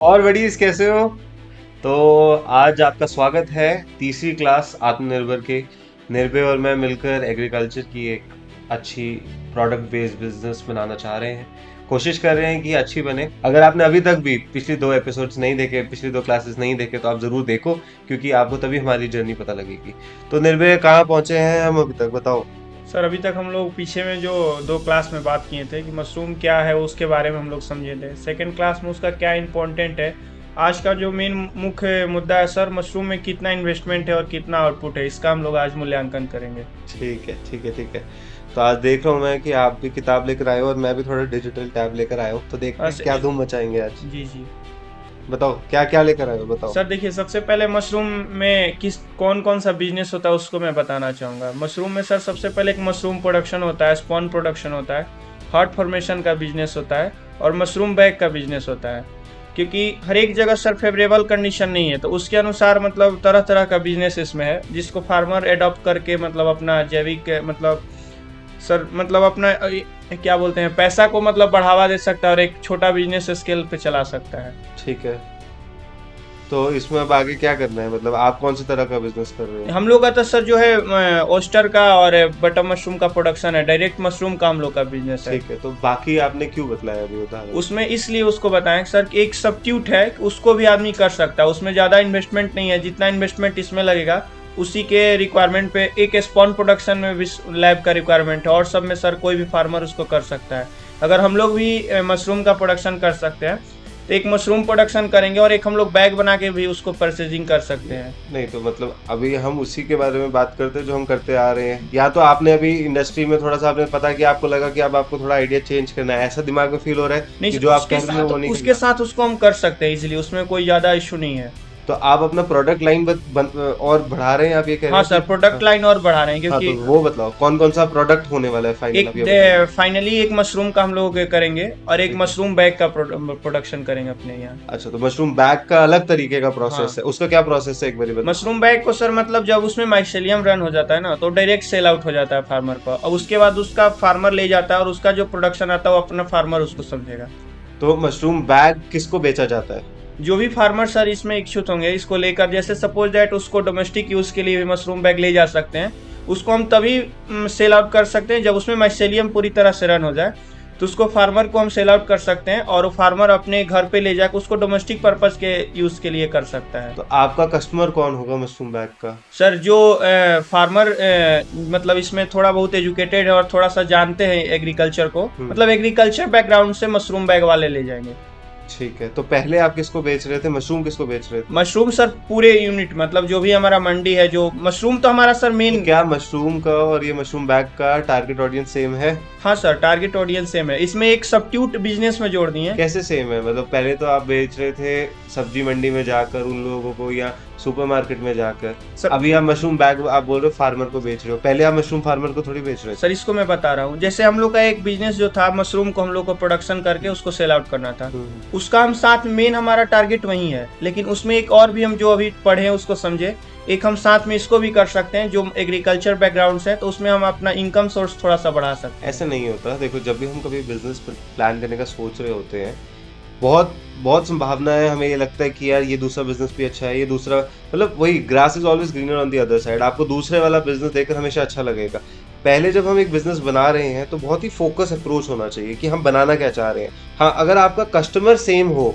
और बडीज कैसे हो? तो आज आपका स्वागत है तीसरी क्लास आत्मनिर्भर के। निर्भय और मैं मिलकर एग्रीकल्चर की एक अच्छी प्रोडक्ट बेस्ड बिजनेस बनाना चाह रहे हैं। कोशिश कर रहे हैं कि अच्छी बने। अगर आपने अभी तक भी पिछली 2 एपिसोड्स नहीं देखे, पिछली 2 क्लासेस नहीं देखे, तो आप ज़रूर देखो, क्योंकि आपको तभी हमारी जर्नी पता लगेगी। तो निर्भय, कहाँ पहुँचे हैं हम अभी तक, बताओ। सर अभी तक हम लोग पीछे में जो 2 क्लास में बात किए थे कि मशरूम क्या है उसके बारे में हम लोग समझे थे। सेकंड क्लास में उसका क्या इम्पोर्टेंट है। आज का जो मेन मुख्य मुद्दा है सर, मशरूम में कितना इन्वेस्टमेंट है और कितना आउटपुट है, इसका हम लोग आज मूल्यांकन करेंगे। ठीक है, ठीक है, ठीक है। तो आज देख रहा हूँ मैं कि आप भी किताब लेकर आए हो और मैं भी थोड़ा डिजिटल टैब लेकर आया हूँ। तो देखते हैं बस क्या धूम मचाएंगे आज। जी जी। बताओ क्या क्या लेकर आए हो, बताओ। सर देखिए, सबसे पहले मशरूम में कौन कौन सा बिजनेस होता है उसको मैं बताना चाहूँगा। मशरूम में सर सबसे पहले एक मशरूम प्रोडक्शन होता है, स्पॉन प्रोडक्शन होता है, हार्ट फॉर्मेशन का बिजनेस होता है और मशरूम बैग का बिजनेस होता है। क्योंकि हर एक जगह सर फेवरेबल कंडीशन नहीं है, तो उसके अनुसार मतलब तरह तरह का बिजनेस इसमें है, जिसको फार्मर एडॉप्ट करके मतलब अपना जैविक मतलब सर मतलब अपना क्या बोलते हैं, पैसा को मतलब बढ़ावा दे सकता है और एक छोटा बिजनेस स्केल पे चला सकता है। ठीक है। तो इसमें अब आगे क्या करना है, मतलब आप कौन सी तरह का बिजनेस कर रहे हो? हम लोग का तो सर जो है ओस्टर का और बटर मशरूम का प्रोडक्शन है, डायरेक्ट मशरूम का हम लोग का बिजनेस है। ठीक है, तो बाकी आपने क्यों बतलाया अभी, बता रहे उसमें इसलिए उसको बताएं सर कि एक सब्स्टिट्यूट है, उसको भी आदमी कर सकता है, उसमें ज़्यादा इन्वेस्टमेंट नहीं है। जितना इन्वेस्टमेंट इसमें लगेगा उसी के रिक्वायरमेंट पे एक स्पॉन प्रोडक्शन में भी लैब का रिक्वायरमेंट है, और सब में सर कोई भी फार्मर उसको कर सकता है। अगर हम लोग भी मशरूम का प्रोडक्शन कर सकते हैं तो एक मशरूम प्रोडक्शन करेंगे और एक हम लोग बैग बना के भी उसको परचेजिंग कर सकते हैं। नहीं, तो मतलब अभी हम उसी के बारे में बात करते हैं जो हम करते आ रहे हैं, या तो आपने अभी इंडस्ट्री में थोड़ा सा आपने पता कि आपको लगा कि अब आपको थोड़ा आइडिया चेंज करना है, ऐसा दिमाग में फील हो रहा है नहीं कि सर, जो आप कह रहे हो वो नहीं उसके करना? साथ उसको हम कर सकते हैं इजीली, उसमें कोई ज़्यादा इशू नहीं है। तो आप अपना प्रोडक्ट लाइन और बढ़ा रहे हैं, आप ये कह रहे हाँ हैं सर, कि? हाँ। प्रोडक्ट लाइन और बढ़ा रहे हैं हाँ, तो क्योंकि वो बताओ कौन कौन सा प्रोडक्ट होने वाला है फाइनल, एक अब ये बताइए। फाइनली एक मशरूम का हम लोग करेंगे और एक ठीक है। मशरूम बैग का प्रोडक्शन करेंगे अपने यहाँ। अच्छा, तो मशरूम बैग का अलग तरीके का प्रोसेस हाँ, है, उसका क्या प्रोसेस है, एक बार बताओ। मशरूम बैग को सर मतलब जब उसमें माइसेलियम रन हो जाता है ना, तो डायरेक्ट सेल आउट हो जाता है फार्मर को, और उसके बाद उसका फार्मर ले जाता है और उसका जो प्रोडक्शन आता है वो अपना फार्मर उसको समझेगा। तो मशरूम बैग किसको बेचा जाता है? जो भी फार्मर सर इसमें इच्छुक होंगे इसको लेकर, जैसे सपोज दैट उसको डोमेस्टिक यूज के लिए भी मशरूम बैग ले जा सकते हैं, उसको हम तभी सेल आउट कर सकते हैं जब उसमें माइसेलियम पूरी तरह से रन हो जाए, तो उसको फार्मर को हम सेल आउट कर सकते हैं और वो फार्मर अपने घर पे ले जाकर उसको डोमेस्टिक पर्पज के यूज के लिए कर सकता है। तो आपका कस्टमर कौन होगा मशरूम बैग का? सर जो फार्मर मतलब इसमें थोड़ा बहुत एजुकेटेड है और थोड़ा सा जानते हैं एग्रीकल्चर को, मतलब एग्रीकल्चर बैकग्राउंड से मशरूम बैग वाले ले जाएंगे। ठीक है, तो पहले आप किसको बेच रहे थे, मशरूम किसको बेच रहे थे? मशरूम सर पूरे यूनिट, मतलब जो भी हमारा मंडी है, जो मशरूम तो हमारा सर तो मेन। क्या मशरूम का और ये मशरूम बैग का टारगेट ऑडियंस सेम है? हाँ सर, टारगेट ऑडियंस सेम है, इसमें एक सब्स्टिट्यूट बिजनेस में जोड़ दिए। कैसे सेम है, मतलब पहले तो आप बेच रहे थे सब्जी मंडी में जाकर उन लोगों को, या सुपरमार्केट में जाकर। सर अभी आप मशरूम बैग आप बोल रहे हो फार्मर को बेच रहे हो, पहले आप मशरूम फार्मर को थोड़ी बेच रहे थे। सर इसको मैं बता रहा हूँ, जैसे हम लोग का एक बिजनेस जो था, मशरूम को हम लोग को प्रोडक्शन करके उसको सेल आउट करना था, उसका हम साथ मेन हमारा टारगेट वही है, लेकिन उसमें एक और भी हम जो अभी पढ़े हैं उसको समझे, एक हम साथ में इसको भी कर सकते हैं जो एग्रीकल्चर बैकग्राउंड से है, तो उसमें हम अपना इनकम सोर्स थोड़ा सा बढ़ा सकते हैं। ऐसा नहीं होता, देखो जब भी हम कभी बिजनेस प्लान करने का सोच रहे होते हैं, बहुत बहुत संभावना है, हमें ये लगता है कि यार ये दूसरा बिजनेस भी अच्छा है, ये दूसरा, मतलब वही grass is always greener on the other side, आपको दूसरे वाला बिजनेस देखकर हमेशा अच्छा लगेगा। पहले जब हम एक बिजनेस बना रहे हैं तो बहुत ही फोकस अप्रोच होना चाहिए कि हम बनाना क्या चाह रहे हैं। हाँ, अगर आपका कस्टमर सेम हो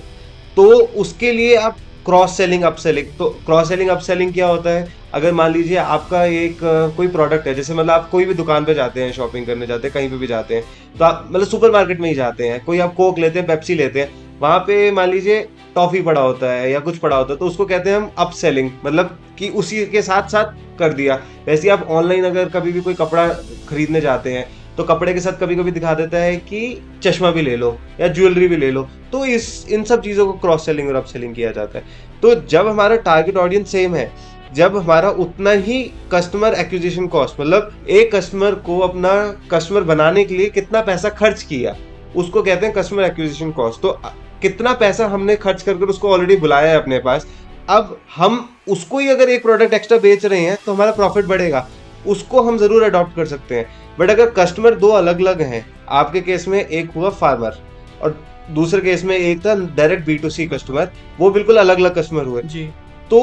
तो उसके लिए आप क्रॉस सेलिंग अपसेलिंग, तो क्रॉस सेलिंग अपसेलिंग क्या होता है, अगर मान लीजिए आपका एक कोई प्रोडक्ट है, जैसे मतलब आप कोई भी दुकान पे जाते हैं, शॉपिंग करने जाते हैं, कहीं पे भी जाते हैं, तो आप मतलब सुपरमार्केट में ही जाते हैं, कोई आप कोक लेते हैं, पेप्सी लेते हैं, वहां पे मान लीजिए टॉफी पड़ा होता है या कुछ पड़ा होता है, तो उसको कहते हैं हम अप सेलिंग, मतलब कि उसी के साथ साथ कर दिया। वैसे आप ऑनलाइन अगर कभी भी कोई कपड़ा खरीदने जाते हैं तो कपड़े के साथ कभी कभी दिखा देता है कि चश्मा भी ले लो या ज्वेलरी भी ले लो, तो इन सब चीज़ों को क्रॉस सेलिंग और अप सेलिंग किया जाता है। तो जब हमारा टारगेट ऑडियंस सेम है, जब हमारा उतना ही कस्टमर एक्विजिशन कॉस्ट, मतलब एक कस्टमर को अपना कस्टमर बनाने के लिए कितना पैसा खर्च किया, उसको कहते हैं कस्टमर एक्विजिशन कॉस्ट। तो कितना पैसा हमने खर्च कर उसको ऑलरेडी बुलाया है अपने पास, अब हम उसको ही अगर एक प्रोडक्ट एक्स्ट्रा बेच रहे हैं तो हमारा प्रॉफिट बढ़ेगा, उसको हम जरूर अडॉप्ट कर सकते हैं। बट अगर कस्टमर दो अलग अलग हैं, आपके केस में एक हुआ फार्मर और दूसरे केस में एक था डायरेक्ट B2C कस्टमर, वो बिल्कुल अलग अलग कस्टमर हुए। जी तो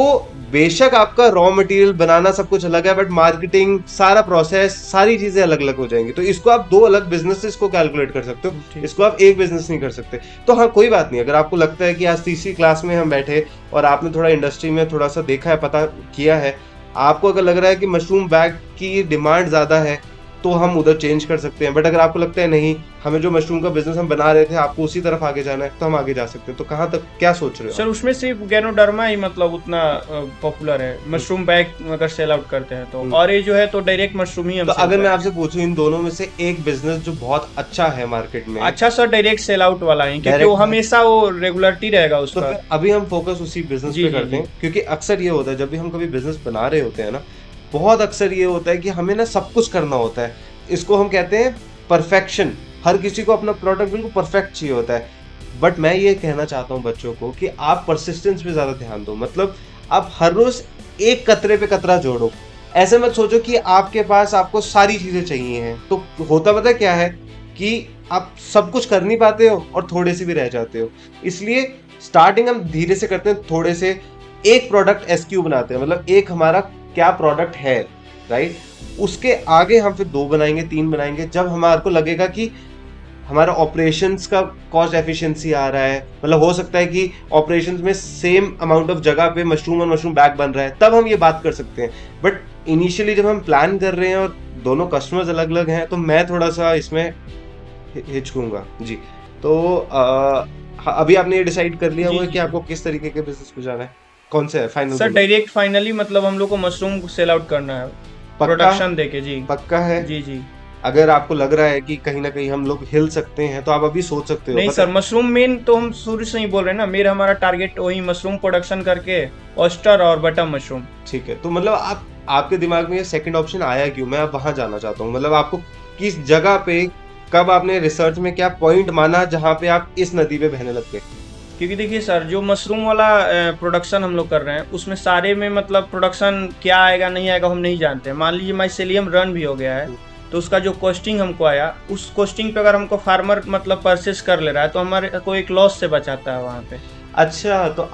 बेशक आपका रॉ मटेरियल बनाना सब कुछ अलग है, बट मार्केटिंग, सारा प्रोसेस, सारी चीजें अलग अलग हो जाएंगी। तो इसको आप दो अलग बिजनेसेस को कैलकुलेट कर सकते हो, ठीक। इसको आप एक बिजनेस नहीं कर सकते। तो हाँ, कोई बात नहीं, अगर आपको लगता है कि आज तीसरी क्लास में हम बैठे और आपने थोड़ा इंडस्ट्री में थोड़ा सा देखा है, पता किया है, आपको अगर लग रहा है कि मशरूम बैग की डिमांड ज्यादा है, तो हम उधर चेंज कर सकते हैं। बट अगर आपको लगता है नहीं, हमें जो मशरूम का बिजनेस हम बना रहे थे, आपको उसी तरफ आगे जाना है, तो हम आगे जा सकते हैं। तो कहाँ तक क्या सोच रहे हो सर, उसमें सिर्फ गैनोडर्मा ही मतलब उतना पॉपुलर है मशरूम बैग अगर सेल आउट करते हैं तो, और ये जो है तो डायरेक्ट मशरूम ही हम तो sell अगर मैं करते आपसे पूछूं इन दोनों में से एक बिजनेस जो बहुत अच्छा है मार्केट में, हैं। अच्छा सर, डायरेक्ट सेल आउट वाला है, क्योंकि Direct वो हमेशा वो रेगुलरिटी रहेगा तो उसका। फिर अभी हम फोकस उसी बिजनेस जी, पे जी, करते हैं। जी। क्योंकि अक्सर ये होता है, जब भी हम कभी बिजनेस बना रहे होते हैं ना, बहुत अक्सर ये होता है कि हमें ना सब कुछ करना होता है। इसको हम कहते हैं परफेक्शन। हर किसी को अपना प्रोडक्ट बिल्कुल परफेक्ट चाहिए होता है। बट मैं ये कहना चाहता हूँ बच्चों को कि आप परसिस्टेंस पे ज्यादा ध्यान दो। मतलब आप हर रोज एक कतरे पे कतरा जोड़ो। ऐसे मत सोचो कि आपके पास आपको सारी चीजें चाहिए हैं। तो होता पता क्या है कि आप सब कुछ कर नहीं पाते हो और थोड़े से भी रह जाते हो। इसलिए स्टार्टिंग हम धीरे से करते हैं, थोड़े से एक प्रोडक्ट SKU बनाते हैं। मतलब एक हमारा क्या प्रोडक्ट है, राइट, उसके आगे हम फिर 2 बनाएंगे, 3 बनाएंगे, जब हमारे को लगेगा कि हमारा ऑपरेशंस का कॉस्ट एफिशिएंसी आ रहा है। मतलब हो सकता है कि ऑपरेशंस में सेम अमाउंट ऑफ जगह पे मशरूम और मशरूम बैग बन रहा है, तब हम ये बात कर सकते हैं। बट इनिशियली जब हम प्लान कर रहे हैं और दोनों कस्टमर्स अलग अलग हैं, तो मैं थोड़ा सा इसमें हिचकूंगा जी। तो अभी आपने ये डिसाइड कर लिया जी, हुआ है जी, कि जी। आपको किस तरीके के बिजनेस पे जाना है, कौन सा है फाइनल? सर डायरेक्ट फाइनली मतलब हम लोग को मशरूम सेल आउट करना है, पक्का? प्रोडक्शन देके। जी पक्का है? जी जी। अगर आपको लग रहा है कि कहीं ना कहीं हम लोग हिल सकते हैं, तो आप अभी सोच सकते हो। नहीं पता सर, मशरूम मेन तो हम शुरू से ही बोल रहे हैं ना, मेरा हमारा टारगेट वही मशरूम प्रोडक्शन करके ऑयस्टर और बटर मशरूम। ठीक है, तो मतलब आपके दिमाग में ये सेकंड ऑप्शन आया क्यों? मैं अब वहां जाना चाहता हूँ। मतलब आपको किस जगह पे, कब आपने रिसर्च में क्या पॉइंट माना जहां पे आप इस नदी पे बहने लग गए? क्योंकि देखिए सर, जो मशरूम वाला प्रोडक्शन हम लोग कर रहे हैं, उसमें सारे में मतलब प्रोडक्शन क्या आएगा नहीं आएगा हम नहीं जानते हैं। मान लीजिए माइसेलियम रन भी हो गया है, तो उसका जो कॉस्टिंग हमको आया, उस कॉस्टिंग पे अगर हमको फार्मर मतलब परचेस कर ले रहा है, तो हमारे को एक लॉस से बचाता है वहाँ पे। अच्छा, तो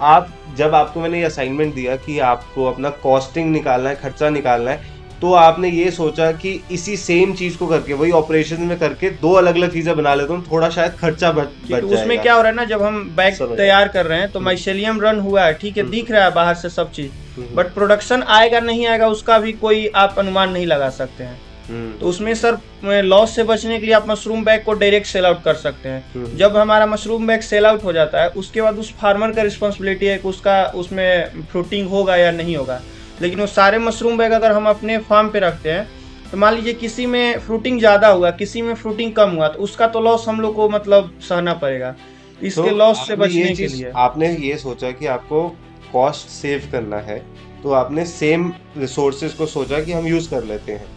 जब आपको मैंने ये असाइनमेंट दिया कि आपको अपना कॉस्टिंग निकालना है, खर्चा निकालना है, तो आपने ये सोचा कि इसी सेम चीज को करके, वही ऑपरेशन में करके 2 अलग अलग चीजें बना लेता हूँ, थोड़ा शायद खर्चा बच क्योंकि उसमें जाएगा। क्या हो रहा है ना, जब हम बैग समझ तैयार कर रहे हैं तो माइसेलियम रन हुआ है, ठीक है, दिख रहा है बाहर से सब चीज, बट प्रोडक्शन आएगा नहीं आएगा उसका भी कोई आप अनुमान नहीं लगा सकते हैं। तो उसमें सर लॉस से बचने के लिए आप मशरूम बैग को डायरेक्ट सेल आउट कर सकते हैं। जब हमारा मशरूम बैग सेल आउट हो जाता है, उसके बाद उस फार्मर का रिस्पॉन्सिबिलिटी है कि उसका उसमें फ्रूटिंग होगा या नहीं होगा। लेकिन वो सारे मशरूम बैग अगर हम अपने फार्म पे रखते हैं, तो मान लीजिए किसी में फ्रूटिंग ज़्यादा हुआ, किसी में फ्रूटिंग कम हुआ, तो उसका तो लॉस हम लोग को मतलब सहना पड़ेगा। इसके लॉस से बचने के लिए आपने ये सोचा कि आपको कॉस्ट सेव करना है, तो आपने सेम रिसोर्सेज को सोचा कि हम यूज कर लेते हैं।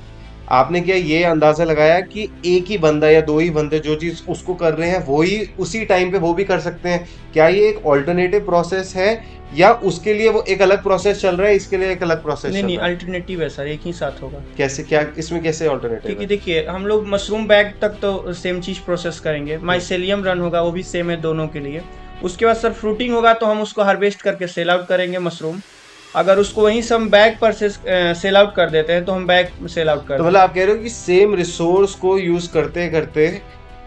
आपने क्या ये अंदाजा लगाया कि एक ही बंदा या 2 ही बंदे जो चीज उसको कर रहे हैं, वो ही उसी टाइम पे वो भी कर सकते हैं? क्या ये एक ऑल्टरनेटिव प्रोसेस है, या उसके लिए वो एक अलग प्रोसेस चल रहा है, इसके लिए एक अलग प्रोसेस? नहीं, अल्टरनेटिव है सर, एक ही साथ होगा। कैसे, क्या इसमें कैसे ऑल्टरनेटिव? क्योंकि देखिए, हम लोग मशरूम बैग तक तो सेम चीज प्रोसेस करेंगे, माइसेलियम रन होगा वो भी सेम है दोनों के लिए। उसके बाद सर फ्रूटिंग होगा, तो हम उसको हार्वेस्ट करके सेल आउट करेंगे मशरूम। अगर उसको वहीं से हम बैग पर सेल आउट कर देते हैं, तो हम बैग सेल आउट कर, तो मतलब आप कह रहे हो कि सेम रिसोर्स को यूज करते करते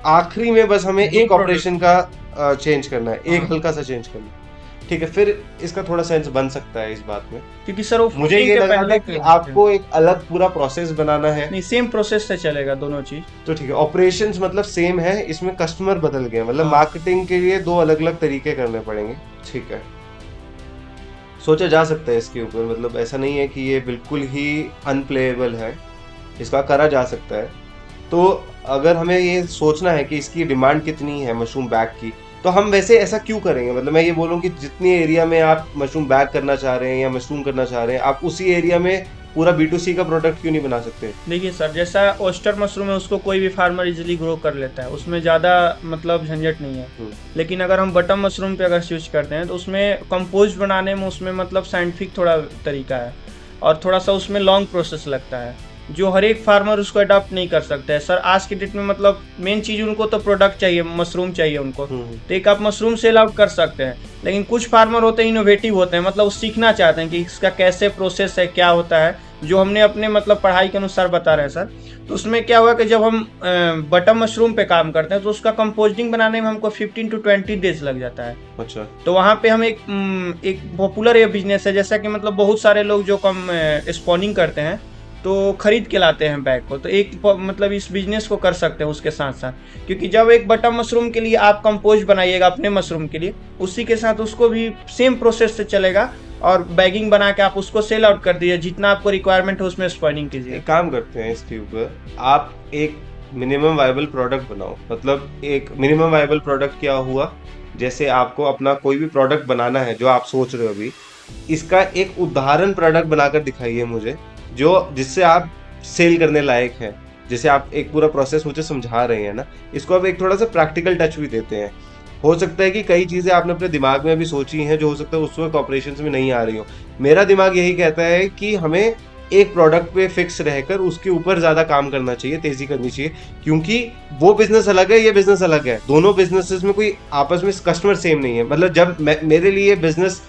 आखिरी में बस हमें एक ऑपरेशन का चेंज करना है, एक हल्का सा चेंज करना है। ठीक है, फिर इसका थोड़ा सेंस बन सकता है इस बात में। क्योंकि सर वो मुझे ये लगा था कि आपको एक अलग पूरा प्रोसेस बनाना है। नहीं, सेम प्रोसेस से चलेगा दोनों चीज। तो ठीक है, ऑपरेशंस मतलब सेम है, इसमें कस्टमर बदल गए, मतलब मार्केटिंग के लिए 2 अलग अलग तरीके करने पड़ेंगे। ठीक है, सोचा जा सकता है इसके ऊपर। मतलब ऐसा नहीं है कि ये बिल्कुल ही अनप्लेएबल है, इसका करा जा सकता है। तो अगर हमें ये सोचना है कि इसकी डिमांड कितनी है मशरूम बैग की, तो हम वैसे ऐसा क्यों करेंगे? मतलब मैं ये बोलूँ कि जितनी एरिया में आप मशरूम बैग करना चाह रहे हैं या मशरूम करना चाह रहे हैं, आप उसी एरिया में पूरा B2C का प्रोडक्ट क्यों नहीं बना सकते? देखिए सर, जैसा ऑयस्टर मशरूम है, उसको कोई भी फार्मर इजीली ग्रो कर लेता है, उसमें ज़्यादा मतलब झंझट नहीं है। लेकिन अगर हम बटन मशरूम पे अगर स्विच करते हैं, तो उसमें कंपोस्ट बनाने में उसमें मतलब साइंटिफिक थोड़ा तरीका है, और थोड़ा सा उसमें लॉन्ग प्रोसेस लगता है। जो हर एक फार्मर उसको अडॉप्ट नहीं कर सकता है सर। आज के डेट में मतलब मेन चीज़ उनको तो प्रोडक्ट चाहिए, मशरूम चाहिए उनको, तो एक आप मशरूम सेल आउट कर सकते हैं। लेकिन कुछ फार्मर होते हैं इनोवेटिव होते हैं, मतलब वो सीखना चाहते हैं कि इसका कैसे प्रोसेस है, क्या होता है, जो हमने अपने मतलब पढ़ाई के अनुसार बता रहे हैं सर। तो उसमें क्या हुआ कि जब हम बटन मशरूम पे काम करते हैं तो उसका कंपोस्टिंग बनाने में हमको 15 to 20 डेज लग जाता है। अच्छा। तो वहाँ पे हम एक पॉपुलर ये बिजनेस है, जैसा कि मतलब बहुत सारे लोग जो कम स्पॉनिंग करते हैं तो खरीद के लाते हैं बैग को, तो एक मतलब इस बिजनेस को कर सकते हैं उसके साथ साथ। क्योंकि जब एक बटन मशरूम के लिए आप कंपोस्ट बनाइएगा अपने मशरूम के लिए, उसी के साथ उसको भी सेम प्रोसेस से चलेगा और बैगिंग बना के आप उसको सेल आउट कर दीजिए, जितना आपको रिक्वायरमेंट है उसमें स्पॉनिंग कीजिए। एक काम करते हैं इसके ऊपर, आप एक मिनिमम वायबल प्रोडक्ट बनाओ। मतलब एक मिनिमम वायबल प्रोडक्ट क्या हुआ, जैसे आपको अपना कोई भी प्रोडक्ट बनाना है जो आप सोच रहे हो अभी, इसका एक उदाहरण प्रोडक्ट बनाकर दिखाइए मुझे, जो जिससे आप सेल करने लायक है। जैसे आप एक पूरा प्रोसेस मुझे समझा रहे हैं ना, इसको आप एक थोड़ा सा प्रैक्टिकल टच भी देते हैं। हो सकता है कि कई चीज़ें आपने अपने दिमाग में अभी सोची हैं जो हो सकता है उस वक्त ऑपरेशंस में नहीं आ रही हो। मेरा दिमाग यही कहता है कि हमें एक प्रोडक्ट पे फिक्स रहकर उसके ऊपर ज़्यादा काम करना चाहिए, तेज़ी करनी चाहिए, क्योंकि वो बिजनेस अलग है, ये बिजनेस अलग है। दोनों बिजनेसेस में कोई आपस में कस्टमर सेम नहीं है। मतलब जब मेरे लिए बिजनेस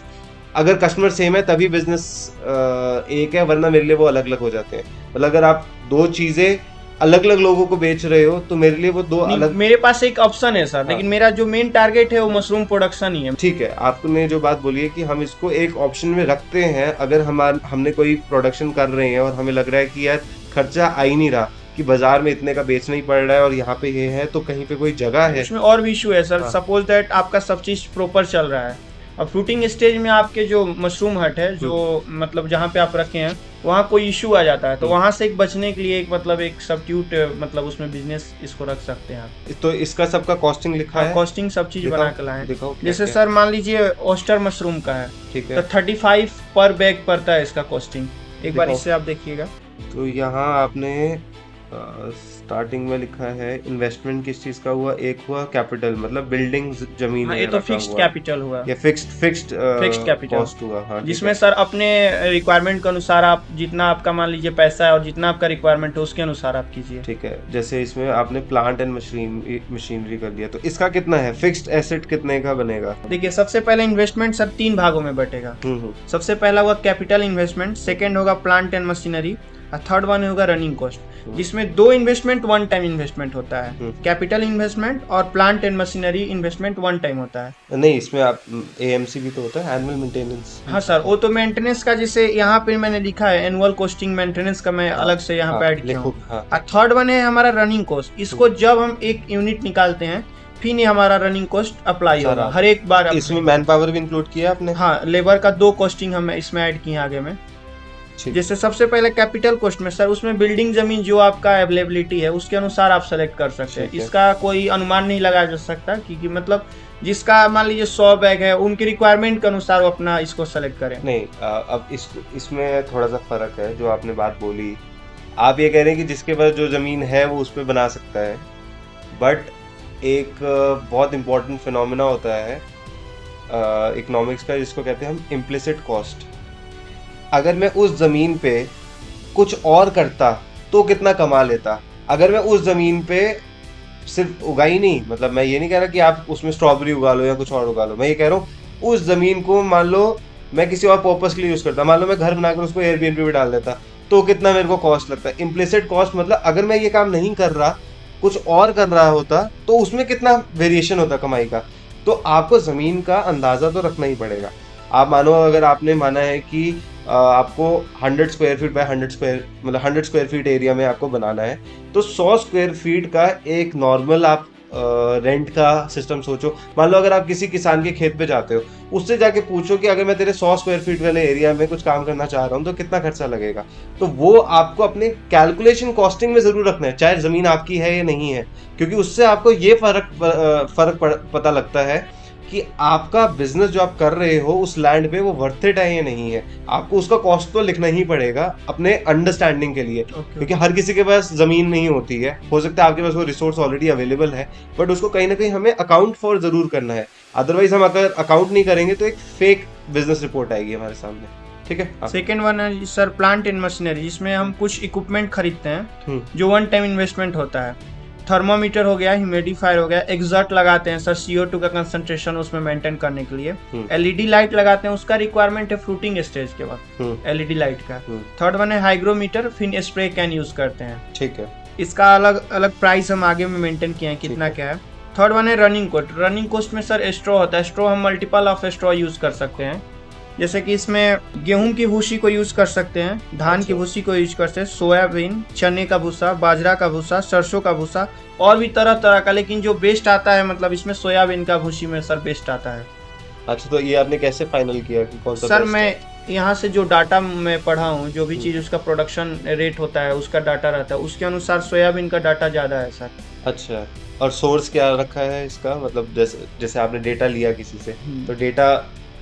अगर कस्टमर सेम है तभी बिजनेस एक है, वरना मेरे लिए वो अलग अलग हो जाते हैं। मतलब अगर आप दो चीज़ें अलग अलग लोगों को बेच रहे हो तो मेरे लिए वो दो अलग। मेरे पास एक ऑप्शन है सर, लेकिन मेरा जो मेन टारगेट है वो मशरूम प्रोडक्शन ही है। ठीक है, आपने जो बात बोली है कि हम इसको एक ऑप्शन में रखते हैं, अगर हमने कोई प्रोडक्शन कर रहे हैं और हमें लग रहा है कि यार खर्चा आ ही नहीं रहा, कि बाजार में इतने का बेचना ही पड़ रहा है और यहाँ पे ये है, तो कहीं पे कोई जगह है। इसमें और भी इशू है सर। सपोज दैट आपका सब चीज प्रॉपर चल रहा है, अब फ्रूटिंग स्टेज में आपके जो मशरूम हट है, जो मतलब जहाँ पे आप रखे हैं वहाँ कोई इशू आ जाता है, तो वहाँ से एक बचने के लिए एक मतलब एक सब्स्टिट्यूट मतलब उसमें बिजनेस इसको रख सकते हैं आप। तो इसका सबका कॉस्टिंग लिखा है? कॉस्टिंग सब चीज बना के लाए। दिखाओ जैसे सर मान लीजिए ऑस्टर मशरूम का है, ठीक है, तो 35 पर बैग पड़ता है इसका कॉस्टिंग। एक बार इससे आप देखिएगा। तो यहाँ आपने स्टार्टिंग में लिखा है इन्वेस्टमेंट किस चीज का हुआ, एक हुआ कैपिटल मतलब बिल्डिंग जमीन, ये तो फिक्स्ड कैपिटल हुआ या फिक्स्ड कैपिटल कॉस्ट हुआ। हाँ, जिसमें सर अपने रिक्वायरमेंट के अनुसार आप जितना आपका मान लीजिए पैसा है और जितना आपका रिक्वायरमेंट है उसके अनुसार आप कीजिए। ठीक है, जैसे इसमें आपने प्लांट एंड मशीनरी कर दिया, तो इसका कितना है, फिक्स्ड एसेट कितने का बनेगा? देखिए सबसे पहले इन्वेस्टमेंट सर 3 भागों में बटेगा। सबसे पहला होगा कैपिटल इन्वेस्टमेंट, सेकेंड होगा प्लांट एंड मशीनरी, और थर्ड वन होगा रनिंग कॉस्ट, जिसमें 2 इन्वेस्टमेंट 1 टाइम इन्वेस्टमेंट होता है। कैपिटल इन्वेस्टमेंट और plant and machinery investment 1 time होता है। नहीं, इसमें आप एएमसी भी तो होता है, एनुअल मेंटेनेंस। हाँ सर, वो तो मेंटेनेंस का जैसे यहाँ पे मैंने लिखा है एनुअल कॉस्टिंग मेंटेनेंस का, मैं अलग से यहाँ पे ऐड किया हूँ। और थर्ड वन है हमारा रनिंग कॉस्ट, इसको जब हम एक यूनिट निकालते हैं फिर ये हमारा रनिंग कॉस्ट अप्लाई होगा हर एक बार। इसमें मैन पावर भी इंक्लूड किया आपने? हाँ, लेबर का 2 कॉस्टिंग हम इसमें ऐड किए आगे में। जैसे सबसे पहले कैपिटल कॉस्ट में सर उसमें बिल्डिंग जमीन जो आपका अवेलेबिलिटी है उसके अनुसार आप सेलेक्ट कर सकते हैं। इसका कोई अनुमान नहीं लगाया जा सकता, क्योंकि मतलब जिसका मान लीजिए 100 बैग है उनकी रिक्वायरमेंट के अनुसार वो अपना इसको सेलेक्ट करें। नहीं, अब इसमें थोड़ा सा फर्क है। जो आपने बात बोली, आप ये कह रहे हैं कि जिसके पास जो जमीन है वो उस पर बना सकता है, बट एक बहुत इंपॉर्टेंट फिनोमेना होता है इकोनॉमिक्स का, जिसको कहते हैं हम इम्प्लिसिट कॉस्ट। अगर मैं उस ज़मीन पे कुछ और करता तो कितना कमा लेता, अगर मैं उस ज़मीन पे सिर्फ उगाई नहीं, मतलब मैं ये नहीं कह रहा कि आप उसमें स्ट्रॉबेरी उगा लो या कुछ और उगा लो, मैं ये कह रहा हूँ उस ज़मीन को मान लो मैं किसी और पर्पस के लिए यूज़ करता, मान लो मैं घर बनाकर उसको एयरबीएनबी पे डाल देता, तो कितना मेरे को कॉस्ट लगता है। इम्प्लिसिट कॉस्ट मतलब अगर मैं ये काम नहीं कर रहा, कुछ और कर रहा होता, तो उसमें कितना वेरिएशन होता कमाई का। तो आपको ज़मीन का अंदाज़ा तो रखना ही पड़ेगा। आप मानो अगर आपने माना है कि आपको 100 square feet by 100 square feet area में आपको बनाना है, तो 100 स्क्वायर फीट का एक नॉर्मल आप रेंट का सिस्टम सोचो। मान लो अगर आप किसी किसान के खेत पे जाते हो, उससे जाके पूछो कि अगर मैं तेरे 100 स्क्वायर फीट वाले एरिया में कुछ काम करना चाह रहा हूँ तो कितना खर्चा लगेगा। तो वो आपको अपने कैलकुलेशन कॉस्टिंग में ज़रूर रखना है, चाहे ज़मीन आपकी है या नहीं है, क्योंकि उससे आपको ये फ़र्क पता लगता है कि आपका बिजनेस जो आप कर रहे हो उस लैंड पे वो वर्थ इट है या नहीं है। आपको उसका कॉस्ट तो लिखना ही पड़ेगा अपने अंडरस्टैंडिंग के लिए, क्योंकि हर किसी के पास ज़मीन नहीं होती है। हो सकता है आपके पास वो रिसोर्स ऑलरेडी अवेलेबल है, बट उसको कहीं ना कहीं हमें अकाउंट फॉर ज़रूर करना है। अदरवाइज हम अगर अकाउंट नहीं करेंगे तो एक फेक बिजनेस रिपोर्ट आएगी हमारे सामने। ठीक है। सेकेंड वन है सर प्लांट एंड मशीनरी, जिसमें हम कुछ इक्विपमेंट खरीदते हैं जो 1 टाइम इन्वेस्टमेंट होता है। थर्मोमीटर हो गया, ह्यूमिडिफायर हो गया, एक्सर्ट लगाते हैं सर CO2 का कंसंट्रेशन उसमें मेंटेन करने के लिए। LED लाइट लगाते हैं, उसका रिक्वायरमेंट है फ्रूटिंग स्टेज के बाद LED लाइट का। थर्ड वन है हाइग्रोमीटर, फिर स्प्रे कैन यूज करते हैं। ठीक है। इसका अलग अलग प्राइस हम आगे में मेंटेन किए हैं कितना क्या है। थर्ड वन है रनिंग कोस्ट। रनिंग कोस्ट में सर स्ट्रॉ होता है, स्ट्रॉ हम मल्टीपल ऑफ स्ट्रॉ यूज कर सकते हैं। जैसे कि इसमें गेहूं की भूसी को यूज कर सकते हैं, धान की भूसी को यूज कर सकते हैं, सोयाबीन, चने का भूसा, बाजरा का भूसा, सरसों का भूसा और भी तरह तरह का। लेकिन जो बेस्ट आता है मतलब इसमें सोयाबीन का भूसी में सर बेस्ट आता है। अच्छा, तो ये आपने कैसे फाइनल किया कि कौन सा सर बेस्ट मैं है? यहाँ से जो डाटा मैं पढ़ा हूँ, जो भी चीज़ उसका प्रोडक्शन रेट होता है उसका डाटा रहता है, उसके अनुसार सोयाबीन का डाटा ज़्यादा है सर। अच्छा, और सोर्स क्या रखा है इसका, मतलब जैसे आपने डेटा लिया किसी से, तो डेटा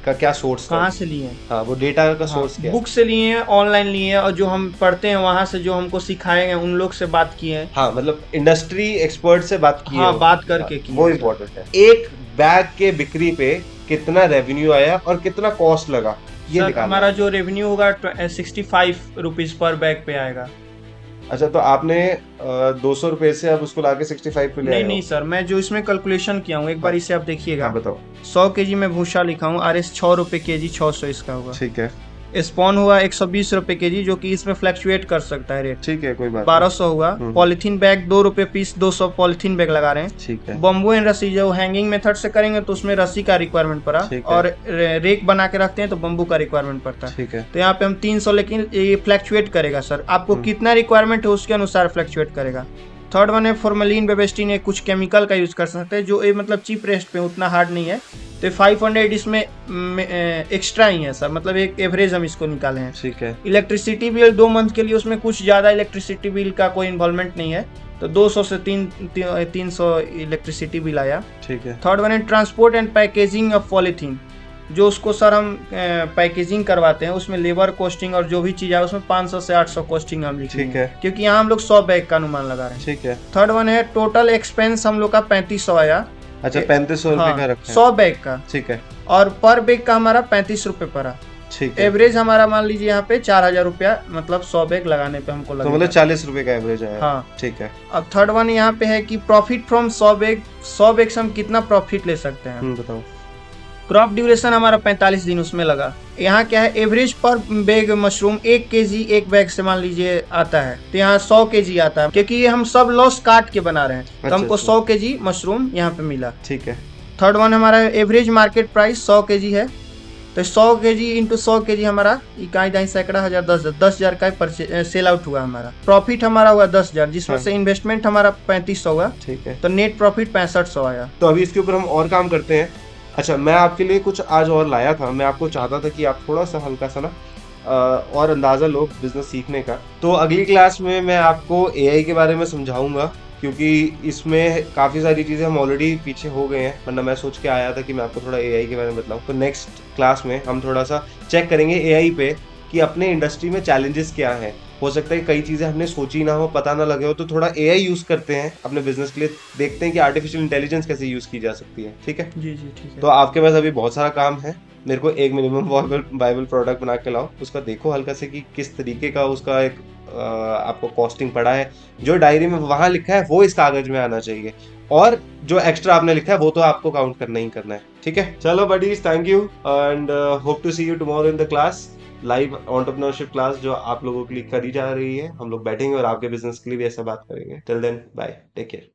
का क्या सोर्स कहाँ से लिए हैं? हाँ, वो डेटा का सोर्स क्या है? बुक से लिए हैं, ऑनलाइन लिए हैं, और जो हम पढ़ते हैं वहाँ से जो हमको सिखाए गए उन लोग से बात किए हैं। हाँ, मतलब इंडस्ट्री एक्सपर्ट से बात की है। हाँ, बात करके की वो है। इम्पोर्टेंट है। एक बैग के बिक्री पे कितना रेवेन्यू आया और कितना कॉस्ट लगा, ये सर दिखाना हमारा है। जो रेवेन्यू होगा 65 रुपीज़ पर बैग पे आएगा। अच्छा, तो आपने 200 रुपए से अब उसको लाके 65 पे ले आए नहीं हो? नहीं सर, मैं जो इसमें कैलकुलेशन किया हूँ एक बार इसे आप देखिएगा। हाँ, बताओ। 100 kg में भूसा लिखा हूँ, RS 6 रुपये kg, 600 इसका होगा। ठीक है। स्पॉन हुआ 120 रुपए kg, जो कि इसमें फ्लक्चुएट कर सकता है रेट। ठीक है, कोई बात 1200 हुआ। पॉलीथीन बैग 2 रुपए पीस, 200 पॉलीथीन बैग लगा रहे हैं। ठीक है। बम्बू एंड रस्सी जो हैंगिंग मेथड से करेंगे तो उसमें रस्सी का रिक्वायरमेंट पड़ा, ठीक है। और रेक बना के रखते हैं तो बम्बू का रिक्वायरमेंट पड़ता है। ठीक है। तो यहाँ पे हम 300, लेकिन ये फ्लक्चुएट करेगा सर, आपको कितना रिक्वायरमेंट है उसके अनुसार फ्लक्चुएट करेगा। थर्ड वन है फॉर्मेलिन, बेबेस्टिन, है कुछ केमिकल का यूज कर सकते हैं जो ये मतलब चीप रेस्ट पे उतना हार्ड नहीं है। तो 500 इसमें एक्स्ट्रा ही है सर, मतलब एक एवरेज हम इसको निकाले हैं। ठीक है। इलेक्ट्रिसिटी बिल 2 मंथ के लिए, उसमें कुछ ज़्यादा इलेक्ट्रिसिटी बिल का कोई इन्वॉल्वमेंट नहीं है, तो 200 से 300 इलेक्ट्रिसिटी बिल आया। ठीक है। थर्ड वन है transport and packaging of polythene, जो उसको सर हम पैकेजिंग करवाते हैं, उसमें लेबर कॉस्टिंग और जो भी चीज़ है उसमें 500 से 800 कॉस्टिंग हम लिखेंगे। ठीक है। क्योंकि यहाँ हम लोग 100 बैग का अनुमान लगा रहे हैं। ठीक है। थर्ड वन है टोटल एक्सपेंस हम लोग का 3500 आया। अच्छा, 3500 रुपए का रखा है। 100 बैग का। ठीक है। और पर बैग का हमारा 35 रुपए पड़ा। ठीक है। एवरेज हमारा मान लीजिए यहाँ पे 4000 रुपया, मतलब 100 बैग लगाने पे हमको तो लगेगा। मतलब 40 रुपए का एवरेज आया। हाँ। ठीक है। अब थर्ड वन यहाँ पे है कि प्रॉफिट फ्रॉम 100 बैग से हम कितना प्रॉफिट ले सकते हैं। बताओ। क्रॉप ड्यूरेशन हमारा 45 दिन उसमें लगा। यहाँ क्या है, एवरेज पर बैग मशरूम 1 kg एक बैग से मान लीजिए आता है, तो यहाँ 100 kg आता है, क्योंकि ये हम सब लॉस काट के बना रहे हैं। तो हमको 100 kg मशरूम यहाँ पे मिला। ठीक है। थर्ड वन हमारा एवरेज मार्केट प्राइस 100 kg है, तो 100 kg इंटू 100 kg हमारा इकाई दाई सैकड़ा हजार 10,000 का सेल आउट हुआ हमारा। प्रॉफिट हमारा हुआ 10,000, जिसमें से इन्वेस्टमेंट हमारा 3500 हुआ। ठीक है। तो नेट प्रॉफिट 6500 आया। तो अभी इसके ऊपर हम और काम करते हैं। अच्छा, मैं आपके लिए कुछ आज और लाया था। मैं आपको चाहता था कि आप थोड़ा सा हल्का सा ना और अंदाज़ा लो बिजनेस सीखने का। तो अगली क्लास में मैं आपको AI के बारे में समझाऊंगा, क्योंकि इसमें काफ़ी सारी चीज़ें हम ऑलरेडी पीछे हो गए हैं, वरना मैं सोच के आया था कि मैं आपको थोड़ा AI के बारे में बताऊँ। तो नेक्स्ट क्लास में हम थोड़ा सा चेक करेंगे AI पे कि अपने इंडस्ट्री में चैलेंजेस क्या हैं। हो सकता है कई चीज़ें हमने सोची ना हो, पता ना लगे हो, तो थोड़ा AI यूज़ करते हैं अपने बिजनेस के लिए, देखते हैं कि आर्टिफिशियल इंटेलिजेंस कैसे यूज़ की जा सकती है। ठीक है जी जी ठीक है। तो आपके पास अभी बहुत सारा काम है। मेरे को एक मिनिमम वायबल प्रोडक्ट बना के लाओ, उसका देखो हल्का से कि किस तरीके का उसका एक आपको कॉस्टिंग पड़ा है। जो डायरी में वहाँ लिखा है वो इस कागज में आना चाहिए, और जो एक्स्ट्रा आपने लिखा है वो तो आपको काउंट करना ही करना है। ठीक है, चलो buddies, thank you and hope to see you tomorrow in the class, live entrepreneurship class जो आप लोगों के लिए करी जा रही है। हम लोग बैठेंगे और आपके बिजनेस के लिए भी ऐसा बात करेंगे। Till then, bye, take care.